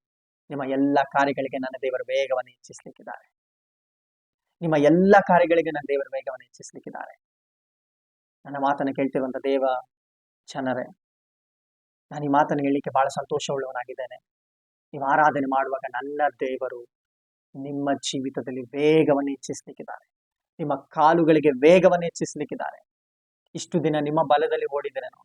ನಿಮ್ಮ ಎಲ್ಲ ಕಾರ್ಯಗಳಿಗೆ ನನ್ನ ದೇವರ ವೇಗವನ್ನು ಹೆಚ್ಚಿಸ್ಲಿಕ್ಕಿದ್ದಾರೆ. ನಿಮ್ಮ ಎಲ್ಲ ಕಾರ್ಯಗಳಿಗೆ ನನ್ನ ದೇವರ ವೇಗವನ್ನು ಹೆಚ್ಚಿಸ್ಲಿಕ್ಕಿದ್ದಾರೆ. ನನ್ನ ಮಾತನ್ನು ಕೇಳ್ತಿರುವಂತ ದೇವ ಜನರೇ, ನಾನು ಈ ಮಾತನ್ನು ಹೇಳಲಿಕ್ಕೆ ಬಹಳ ಸಂತೋಷವುಳ್ಳವನಾಗಿದ್ದೇನೆ. ನೀವು ಆರಾಧನೆ ಮಾಡುವಾಗ ನನ್ನ ದೇವರು ನಿಮ್ಮ ಜೀವಿತದಲ್ಲಿ ವೇಗವನ್ನು ಹೆಚ್ಚಿಸ್ಲಿಕ್ಕಿದ್ದಾರೆ. ನಿಮ್ಮ ಕಾಲುಗಳಿಗೆ ವೇಗವನ್ನು ಹೆಚ್ಚಿಸ್ಲಿಕ್ಕಿದ್ದಾರೆ. ಇಷ್ಟು ದಿನ ನಿಮ್ಮ ಬಲದಲ್ಲಿ ಓಡಿದಿರೇನೋ,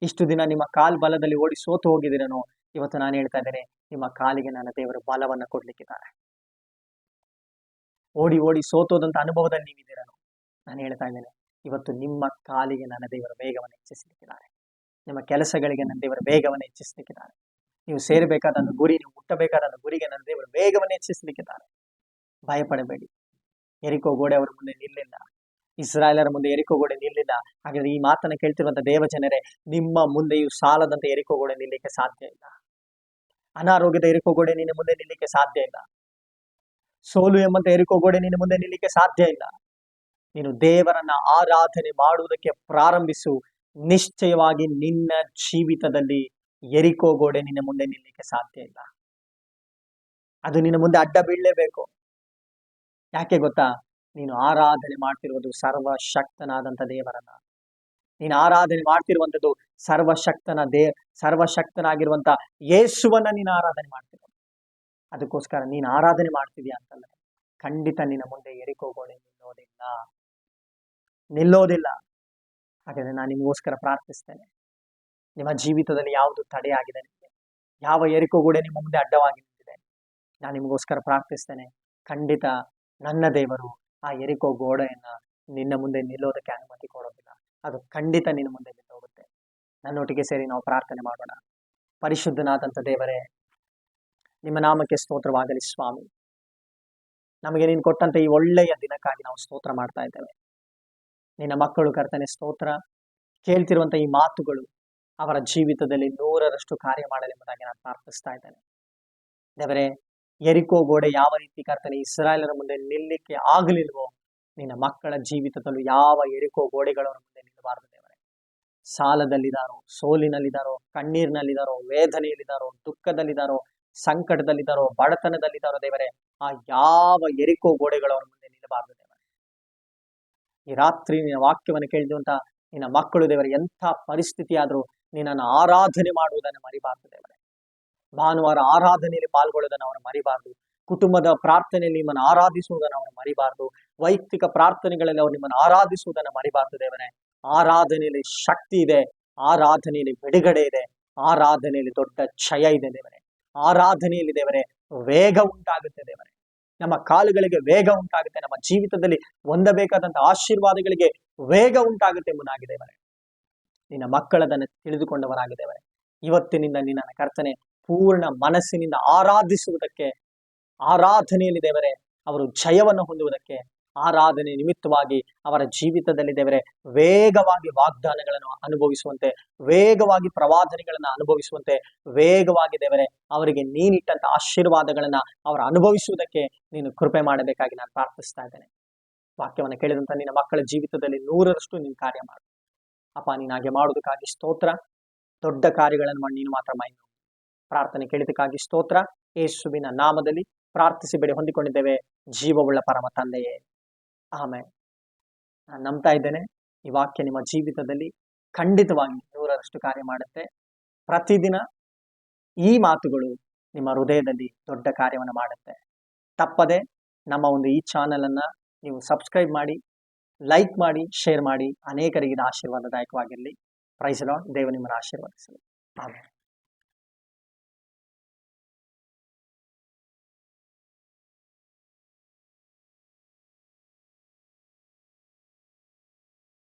ಇಷ್ಟು ದಿನ ನಿಮ್ಮ ಕಾಲ್ ಬಲದಲ್ಲಿ ಓಡಿ ಸೋತು ಹೋಗಿದಿರೇನೋ, ಇವತ್ತು ನಾನು ಹೇಳ್ತಾ ಇದ್ದೇನೆ, ನಿಮ್ಮ ಕಾಲಿಗೆ ನನ್ನ ದೇವರು ಬಲವನ್ನು ಕೊಡ್ಲಿಕ್ಕಿದ್ದಾರೆ. ಓಡಿ ಓಡಿ ಸೋತೋದಂತ ಅನುಭವದಲ್ಲಿ ನೀವಿದ್ದೀರೇನೋ, ನಾನು ಹೇಳ್ತಾ ಇದ್ದೇನೆ, ಇವತ್ತು ನಿಮ್ಮ ಕಾಲಿಗೆ ನನ್ನ ದೇವರ ವೇಗವನ್ನು ಹೆಚ್ಚಿಸಲಿಕ್ಕಿದ್ದಾರೆ. ನಿಮ್ಮ ಕೆಲಸಗಳಿಗೆ ನನ್ನ ದೇವರ ವೇಗವನ್ನು ಹೆಚ್ಚಿಸಲಿಕ್ಕಿದ್ದಾರೆ. ನೀವು ಸೇರಬೇಕಾದ ಗುರಿ, ನೀವು ಮುಟ್ಟಬೇಕಾದ ಗುರಿಗೆ ನನ್ನ ದೇವರ ವೇಗವನ್ನು ಹೆಚ್ಚಿಸಲಿಕ್ಕಿದ್ದಾರೆ. ಭಯಪಡಬೇಡಿ. ಎರಿಕೋ ಗೋಡೆ ಅವರ ಮುಂದೆ ನಿಲ್ಲಿಲ್ಲ, ಇಸ್ರಾಯೇಲರ ಮುಂದೆ ಎರಿಕೋ ಗೋಡೆ ನಿಲ್ಲಿಲ್ಲ. ಹಾಗಾದ್ರೆ ಈ ಮಾತನ್ನು ಕೇಳ್ತಿರುವಂತ ದೇವ ಜನರೇ, ನಿಮ್ಮ ಮುಂದೆಯೂ ಸಾಲದಂತೆ ಎರಿಕೋ ಗೋಡೆ ನಿಲ್ಲಕ್ಕೆ ಸಾಧ್ಯ ಇಲ್ಲ. ಅನಾರೋಗ್ಯದ ಎರಿಕೋ ಗೋಡೆ ನಿನ್ನ ಮುಂದೆ ನಿಲ್ಲಕ್ಕೆ ಸಾಧ್ಯ ಇಲ್ಲ. ಸೋಲು ಎಂಬಂತ ಎರಿಕೋ ಗೋಡೆ ನಿನ್ನ ಮುಂದೆ ನಿಲ್ಲಕ್ಕೆ ಸಾಧ್ಯ ಇಲ್ಲ. ನೀನು ದೇವರನ್ನ ಆರಾಧನೆ ಮಾಡುವುದಕ್ಕೆ ಪ್ರಾರಂಭಿಸು, ನಿಶ್ಚಯವಾಗಿ ನಿನ್ನ ಜೀವಿತದಲ್ಲಿ ಎರಿಕೋ ಗೋಡೆ ನಿನ್ನ ಮುಂದೆ ನಿಲ್ಲಕ್ಕೆ ಸಾಧ್ಯ ಇಲ್ಲ. ಅದು ನಿನ್ನ ಮುಂದೆ ಅಡ್ಡ ಬೀಳಲೇಬೇಕು. ಯಾಕೆ ಗೊತ್ತಾ? ನೀನು ಆರಾಧನೆ ಮಾಡ್ತಿರುವುದು ಸರ್ವಶಕ್ತನಾದಂತ ದೇವರನ್ನ. ನೀನು ಆರಾಧನೆ ಮಾಡ್ತಿರುವಂತದ್ದು ಸರ್ವಶಕ್ತನಾಗಿರುವಂತ ಯೇಸುವನ್ನ ನೀನು ಆರಾಧನೆ ಮಾಡ್ತಿರೋದು. ಅದಕ್ಕೋಸ್ಕರ ನೀನು ಆರಾಧನೆ ಮಾಡ್ತಿದ್ಯಾ ಅಂತಂದ್ರೆ ಖಂಡಿತ ನಿನ್ನ ಮುಂದೆ ಎರಿಕೋ ಗೋಡೆ ನಿಲ್ಲೋದಿಲ್ಲ. ಹಾಗಾದ್ರೆ ನಾನು ನಿಮಗೋಸ್ಕರ ಪ್ರಾರ್ಥಿಸ್ತೇನೆ. ನಿಮ್ಮ ಜೀವಿತದಲ್ಲಿ ಯಾವುದು ತಡೆಯಾಗಿದೆ, ನಿಮಗೆ ಯಾವ ಎರಿಕೋ ಗೋಡೆ ನಿಮ್ಮ ಮುಂದೆ ಅಡ್ಡವಾಗಿ ನಿಂತಿದೆ, ನಾನು ನಿಮಗೋಸ್ಕರ ಪ್ರಾರ್ಥಿಸ್ತೇನೆ. ಖಂಡಿತ ನನ್ನ ದೇವರು ಆ ಎರಿಕೋ ಗೋಡೆಯನ್ನ ನಿನ್ನ ಮುಂದೆ ನಿಲ್ಲೋದಕ್ಕೆ ಅನುಮತಿ ಕೊಡೋದಿಲ್ಲ. ಅದು ಖಂಡಿತ ನಿನ್ನ ಮುಂದೆ ನಿಲ್ಲೋಗುತ್ತೆ. ನನ್ನೊಟ್ಟಿಗೆ ಸೇರಿ ನಾವು ಪ್ರಾರ್ಥನೆ ಮಾಡೋಣ. ಪರಿಶುದ್ಧನಾದಂಥ ದೇವರೇ, ನಿಮ್ಮ ನಾಮಕ್ಕೆ ಸ್ತೋತ್ರವಾಗಲಿ ಸ್ವಾಮಿ. ನಮಗೆ ನೀನು ಕೊಟ್ಟಂತ ಈ ಒಳ್ಳೆಯ ದಿನಕ್ಕಾಗಿ ನಾವು ಸ್ತೋತ್ರ ಮಾಡ್ತಾ ಇದ್ದೇವೆ. ನಿನ್ನ ಮಕ್ಕಳು ಕರ್ತನೆ ಸ್ತೋತ್ರ, ಕೇಳ್ತಿರುವಂತ ಈ ಮಾತುಗಳು ಅವರ ಜೀವಿತದಲ್ಲಿ 100ರಷ್ಟು ಕಾರ್ಯ ಮಾಡಲೆಂಬುದಾಗಿ ನಾನು ಪ್ರಾರ್ಥಿಸ್ತಾ ಇದ್ದೇನೆ. ದೇವರೇ, ಯೆರಿಕೋ ಗೋಡೆ ಯಾವ ರೀತಿ ಕರ್ತನೆ ಇಸ್ರಾಯೇಲರ ಮುಂದೆ ನಿಲ್ಲಲಿಕ್ಕೆ ಆಗಲಿಲ್ವೋ, ನಿನ್ನ ಮಕ್ಕಳ ಜೀವಿತದಲ್ಲೂ ಯಾವ ಯೆರಿಕೋ ಗೋಡೆಗಳವರ ಮುಂದೆ ನಿಲ್ಲಬಾರದು ದೇವರೇ. ಸಾಲದಲ್ಲಿದ್ದಾರೋ, ಸೋಲಿನಲ್ಲಿದ್ದಾರೋ, ಕಣ್ಣೀರಿನಲ್ಲಿದ್ದಾರೋ, ವೇದನೆಯಲ್ಲಿದ್ದಾರೋ, ದುಃಖದಲ್ಲಿದ್ದಾರೋ, ಸಂಕಟದಲ್ಲಿದ್ದಾರೋ, ಬಡತನದಲ್ಲಿದ್ದಾರೋ ದೇವರೇ, ಆ ಯಾವ ಯೆರಿಕೋ ಗೋಡೆಗಳವರ ಮುಂದೆ ನಿಲ್ಲಬಾರದು ದೇವರೇ. ಈ ರಾತ್ರಿ ನಿನ್ನ ವಾಕ್ಯವನ್ನು ಕೇಳಿದಂತ ನಿನ್ನ ಮಕ್ಕಳು ದೇವರೇ, ಎಂಥ ಪರಿಸ್ಥಿತಿ ಆದರೂ ನಿನ್ನನ್ನು ಆರಾಧನೆ ಮಾಡುವುದನ್ನು ಮರಿಬಾರದು ದೇವರೇ. ಭಾನುವಾರ ಆರಾಧನೆಯಲ್ಲಿ ಪಾಲ್ಗೊಳ್ಳುವುದನ್ನು ಅವರು ಮರಿಬಾರದು. ಕುಟುಂಬದ ಪ್ರಾರ್ಥನೆಯಲ್ಲಿ ನಿಮ್ಮನ್ನು ಆರಾಧಿಸುವುದನ್ನು ಅವರು ಮರಿಬಾರದು. ವೈಯಕ್ತಿಕ ಪ್ರಾರ್ಥನೆಗಳಲ್ಲಿ ಅವರು ನಿಮ್ಮನ್ನು ಆರಾಧಿಸುವುದನ್ನು ಮರಿಬಾರದು ದೇವರೇ. ಆರಾಧನೆಯಲ್ಲಿ ಶಕ್ತಿ ಇದೆ, ಆರಾಧನೆಯಲ್ಲಿ ಬಿಡುಗಡೆ ಇದೆ, ಆರಾಧನೆಯಲ್ಲಿ ದೊಡ್ಡ ಕ್ಷಯ ಇದೆ ದೇವರೇ. ಆರಾಧನೆಯಲ್ಲಿ ದೇವರೇ ವೇಗ ಉಂಟಾಗುತ್ತೆ ದೇವರೇ. ನಮ್ಮ ಕಾಲುಗಳಿಗೆ ವೇಗ ಉಂಟಾಗುತ್ತೆ, ನಮ್ಮ ಜೀವಿತದಲ್ಲಿ ಹೊಂದಬೇಕಾದಂತ ಆಶೀರ್ವಾದಗಳಿಗೆ ವೇಗ ಉಂಟಾಗುತ್ತೆ ಎಂಬುದಾಗಿ ದೇವರೇ. ನಿನ್ನ ಮಕ್ಕಳದನ್ನು ತಿಳಿದುಕೊಂಡವರಾಗಿದ್ದೇವರೇ. ಇವತ್ತಿನಿಂದ ನಿನ್ನ ಕರ್ತನೆ ಪೂರ್ಣ ಮನಸ್ಸಿನಿಂದ ಆರಾಧಿಸುವುದಕ್ಕೆ, ಆರಾಧನೆಯಲ್ಲಿ ದೇವರೇ ಅವರು ಜಯವನ್ನು ಹೊಂದುವುದಕ್ಕೆ, ಆರಾಧನೆ ನಿಮಿತ್ತವಾಗಿ ಅವರ ಜೀವಿತದಲ್ಲಿ ದೇವರೇ ವೇಗವಾಗಿ ವಾಗ್ದಾನಗಳನ್ನು ಅನುಭವಿಸುವಂತೆ, ವೇಗವಾಗಿ ಪ್ರವಾದನೆಗಳನ್ನು ಅನುಭವಿಸುವಂತೆ, ವೇಗವಾಗಿ ದೇವರೇ ಅವರಿಗೆ ನೀನಿಟ್ಟಂತ ಆಶೀರ್ವಾದಗಳನ್ನ ಅವರು ಅನುಭವಿಸುವುದಕ್ಕೆ ನೀನು ಕೃಪೆ ಮಾಡಬೇಕಾಗಿ ನಾನು ಪ್ರಾರ್ಥಿಸ್ತಾ ಇದ್ದೇನೆ. ವಾಕ್ಯವನ್ನು ಕೇಳಿದಂತ ನಿನ್ನ ಮಕ್ಕಳ ಜೀವಿತದಲ್ಲಿ 100ರಷ್ಟು ನೀನು ಕಾರ್ಯ ಮಾಡು ಅಪ್ಪ. ನೀನು ಹಾಗೆ ಮಾಡುವುದಕ್ಕಾಗಿ ಸ್ತೋತ್ರ. ದೊಡ್ಡ ಕಾರ್ಯಗಳನ್ನು ಮಾಡಿ ನೀನು ಮಾತ್ರ ಮಹಿಮೆ. ಪ್ರಾರ್ಥನೆ ಕೇಳಿದಕ್ಕಾಗಿ ಸ್ತೋತ್ರ. ಯೇಸುವಿನ ನಾಮದಲ್ಲಿ ಪ್ರಾರ್ಥಿಸಿ ಬೇಡಿ ಹೊಂದಿಕೊಂಡಿದ್ದೇವೆ, ಜೀವವುಳ್ಳ ಪರಮ ತಂದೆಯೇ, ಆಮೆನ್. ನಾನು ನಂಬ್ತಾ ಇದ್ದೇನೆ ಈ ವಾಕ್ಯ ನಿಮ್ಮ ಜೀವಿತದಲ್ಲಿ ಖಂಡಿತವಾಗಿ 100ರಷ್ಟು ಕಾರ್ಯ ಮಾಡುತ್ತೆ. ಪ್ರತಿದಿನ ಈ ಮಾತುಗಳು ನಿಮ್ಮ ಹೃದಯದಲ್ಲಿ ದೊಡ್ಡ ಕಾರ್ಯವನ್ನು ಮಾಡುತ್ತೆ. ತಪ್ಪದೆ ನಮ್ಮ ಒಂದು ಈ ಚಾನೆಲ್ ಅನ್ನ ನೀವು ಸಬ್ಸ್ಕ್ರೈಬ್ ಮಾಡಿ, ಲೈಕ್ ಮಾಡಿ, ಶೇರ್ ಮಾಡಿ. ಅನೇಕರಿಗೆ ಇದು ಆಶೀರ್ವಾದದಾಯಕವಾಗಿರಲಿ. Price lord. ದೇವರು ನಿಮ್ಮನ್ನು ಆಶೀರ್ವದಿಸಲಿ. ಆಮೆನ್.